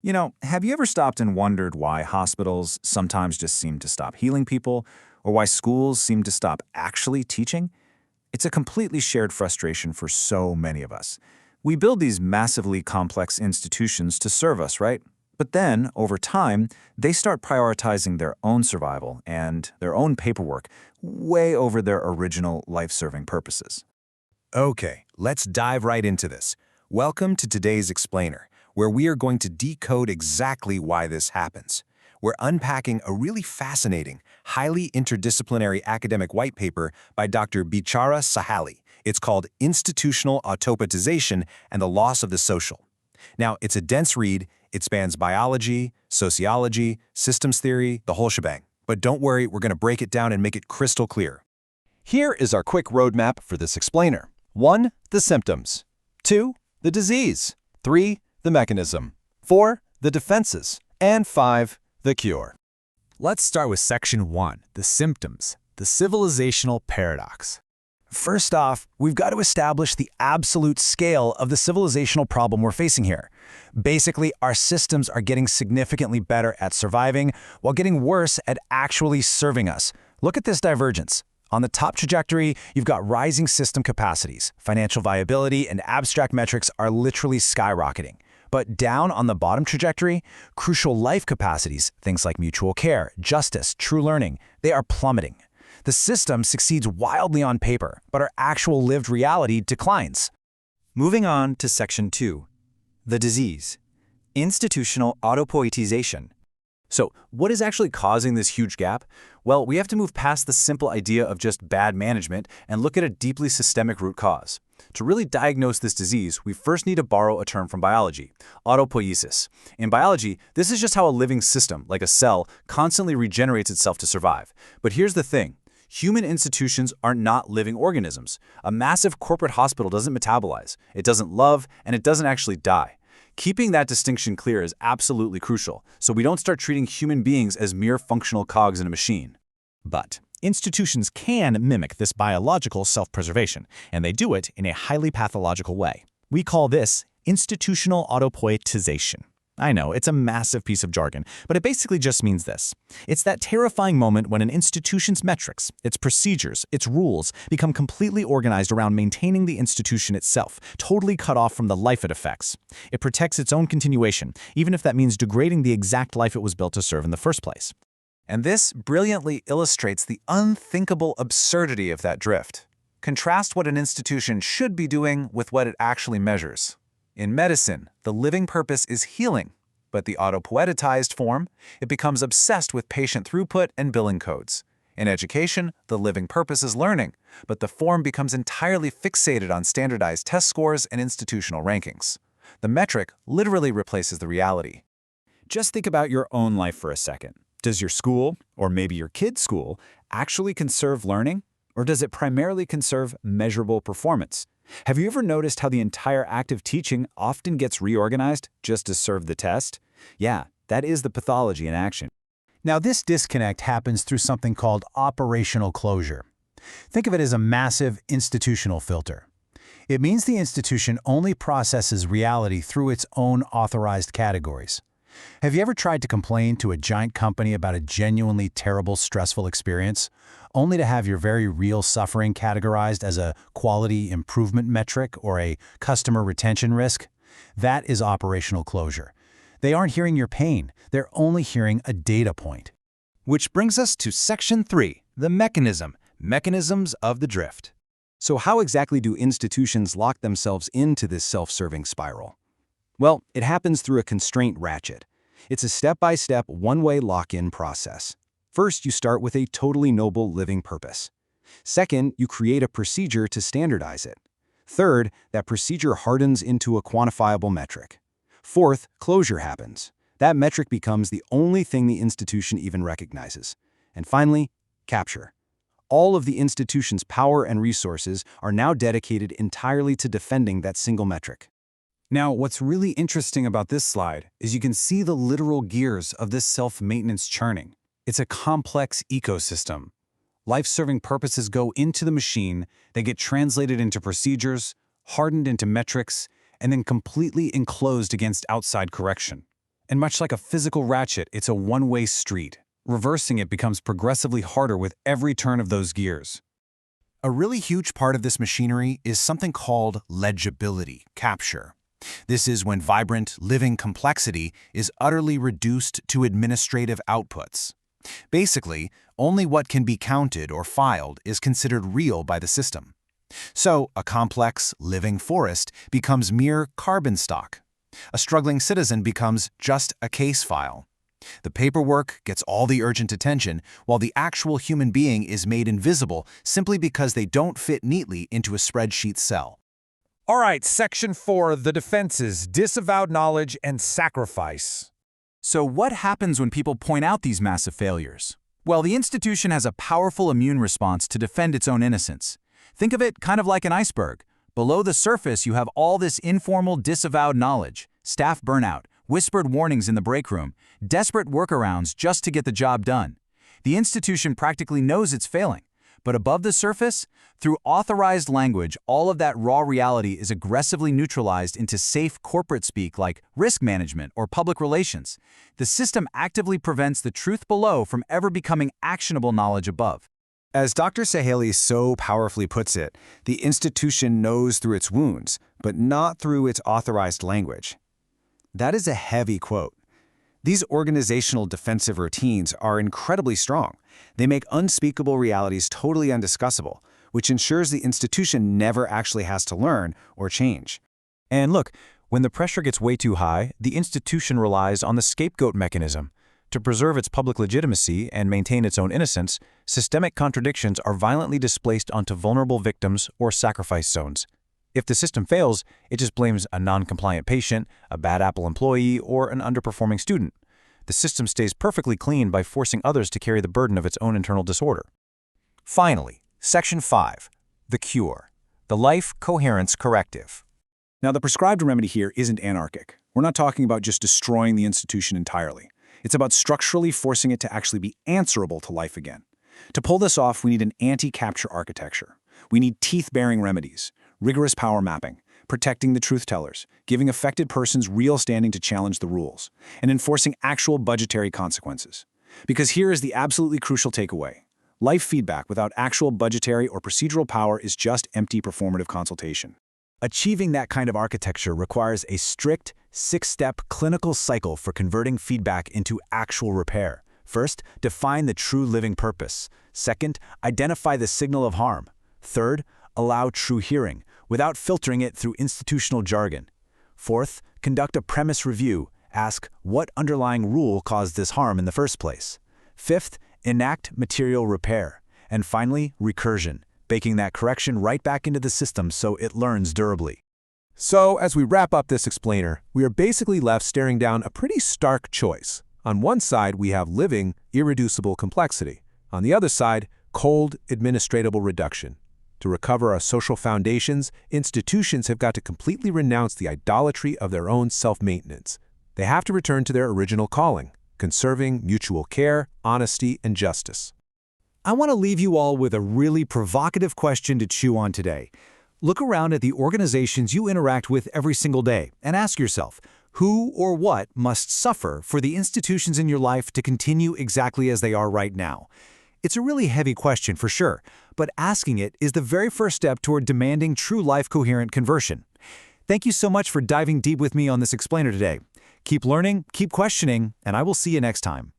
Have you ever stopped and wondered why hospitals sometimes just seem to stop healing people, or why schools seem to stop actually teaching? It's a completely shared frustration for so many of us. We build these massively complex institutions to serve us, right? But then, over time, they start prioritizing their own survival and their own paperwork way over their original life-serving purposes. Okay, let's dive right into this. Welcome to today's Explainer, where we are going to decode exactly why this happens. We're unpacking a really fascinating, highly interdisciplinary academic white paper by Dr. Bichara Sahely. It's called Institutional Autopoietization and the Loss of the Social. Now, it's a dense read. It spans biology, sociology, systems theory, the whole shebang. But don't worry, we're going to break it down and make it crystal clear. Here is our quick roadmap for this explainer. 1. The symptoms. 2. The disease. 3. The mechanism. 4. The defenses. And 5. The cure. Let's start with Section 1, the symptoms, the civilizational paradox. First off, we've got to establish the absolute scale of the civilizational problem we're facing here. Basically, our systems are getting significantly better at surviving while getting worse at actually serving us. Look at this divergence. On the top trajectory, you've got rising system capacities. Financial viability and abstract metrics are literally skyrocketing. But down on the bottom trajectory, crucial life capacities, things like mutual care, justice, true learning, they are plummeting. The system succeeds wildly on paper, but our actual lived reality declines. Moving on to Section 2, the disease, institutional autopoietization. So, what is actually causing this huge gap? Well, we have to move past the simple idea of just bad management and look at a deeply systemic root cause. To really diagnose this disease, we first need to borrow a term from biology, autopoiesis. In biology, this is just how a living system, like a cell, constantly regenerates itself to survive. But here's the thing. Human institutions are not living organisms. A massive corporate hospital doesn't metabolize, it doesn't love, and it doesn't actually die. Keeping that distinction clear is absolutely crucial, so we don't start treating human beings as mere functional cogs in a machine. But institutions can mimic this biological self-preservation, and they do it in a highly pathological way. We call this institutional autopoietization. I know, it's a massive piece of jargon, but it basically just means this. It's that terrifying moment when an institution's metrics, its procedures, its rules become completely organized around maintaining the institution itself, totally cut off from the life it affects. It protects its own continuation, even if that means degrading the exact life it was built to serve in the first place. And this brilliantly illustrates the unthinkable absurdity of that drift. Contrast what an institution should be doing with what it actually measures. In medicine, the living purpose is healing, but the autopoietized form, it becomes obsessed with patient throughput and billing codes. In education, the living purpose is learning, but the form becomes entirely fixated on standardized test scores and institutional rankings. The metric literally replaces the reality. Just think about your own life for a second. Does your school, or maybe your kid's school, actually conserve learning? Or does it primarily conserve measurable performance? Have you ever noticed how the entire act of teaching often gets reorganized just to serve the test? Yeah, that is the pathology in action. Now, this disconnect happens through something called operational closure. Think of it as a massive institutional filter. It means the institution only processes reality through its own authorized categories. Have you ever tried to complain to a giant company about a genuinely terrible, stressful experience, only to have your very real suffering categorized as a quality improvement metric or a customer retention risk? That is operational closure. They aren't hearing your pain, they're only hearing a data point. Which brings us to Section 3, the mechanisms of the drift. So how exactly do institutions lock themselves into this self-serving spiral? Well, it happens through a constraint ratchet. It's a step-by-step, one-way lock-in process. First, you start with a totally noble living purpose. Second, you create a procedure to standardize it. Third, that procedure hardens into a quantifiable metric. Fourth, closure happens. That metric becomes the only thing the institution even recognizes. And finally, capture. All of the institution's power and resources are now dedicated entirely to defending that single metric. Now, what's really interesting about this slide is you can see the literal gears of this self-maintenance churning. It's a complex ecosystem. Life-serving purposes go into the machine, they get translated into procedures, hardened into metrics, and then completely enclosed against outside correction. And much like a physical ratchet, it's a one-way street. Reversing it becomes progressively harder with every turn of those gears. A really huge part of this machinery is something called legibility, capture. This is when vibrant, living complexity is utterly reduced to administrative outputs. Basically, only what can be counted or filed is considered real by the system. So, a complex, living forest becomes mere carbon stock. A struggling citizen becomes just a case file. The paperwork gets all the urgent attention, while the actual human being is made invisible simply because they don't fit neatly into a spreadsheet cell. All right, Section 4, the defenses, disavowed knowledge and sacrifice. So what happens when people point out these massive failures? Well, the institution has a powerful immune response to defend its own innocence. Think of it kind of like an iceberg. Below the surface, you have all this informal, disavowed knowledge, staff burnout, whispered warnings in the break room, desperate workarounds just to get the job done. The institution practically knows it's failing. But above the surface, through authorized language, all of that raw reality is aggressively neutralized into safe corporate speak like risk management or public relations. The system actively prevents the truth below from ever becoming actionable knowledge above. As Dr. Sahely so powerfully puts it, the institution knows through its wounds, but not through its authorized language. That is a heavy quote. These organizational defensive routines are incredibly strong. They make unspeakable realities totally undiscussable, which ensures the institution never actually has to learn or change. And look, when the pressure gets way too high, the institution relies on the scapegoat mechanism. To preserve its public legitimacy and maintain its own innocence, systemic contradictions are violently displaced onto vulnerable victims or sacrifice zones. If the system fails, it just blames a non-compliant patient, a bad Apple employee, or an underperforming student. The system stays perfectly clean by forcing others to carry the burden of its own internal disorder. Finally, Section 5, the cure, the Life-Coherence Corrective. Now, the prescribed remedy here isn't anarchic. We're not talking about just destroying the institution entirely. It's about structurally forcing it to actually be answerable to life again. To pull this off, we need an anti-capture architecture. We need teeth-bearing remedies, rigorous power mapping, protecting the truth tellers, giving affected persons real standing to challenge the rules, and enforcing actual budgetary consequences. Because here is the absolutely crucial takeaway. Life feedback without actual budgetary or procedural power is just empty performative consultation. Achieving that kind of architecture requires a strict, 6-step clinical cycle for converting feedback into actual repair. First, define the true living purpose. Second, identify the signal of harm. Third, allow true hearing, without filtering it through institutional jargon. Fourth, conduct a premise review. Ask what underlying rule caused this harm in the first place. Fifth, enact material repair. And finally, recursion, baking that correction right back into the system so it learns durably. So, as we wrap up this explainer, we are basically left staring down a pretty stark choice. On one side, we have living, irreducible complexity. On the other side, cold, administratable reduction. To recover our social foundations, institutions have got to completely renounce the idolatry of their own self-maintenance. They have to return to their original calling, conserving mutual care, honesty, and justice. I want to leave you all with a really provocative question to chew on today. Look around at the organizations you interact with every single day and ask yourself, who or what must suffer for the institutions in your life to continue exactly as they are right now? It's a really heavy question for sure, but asking it is the very first step toward demanding true life-coherent conversion. Thank you so much for diving deep with me on this explainer today. Keep learning, keep questioning, and I will see you next time.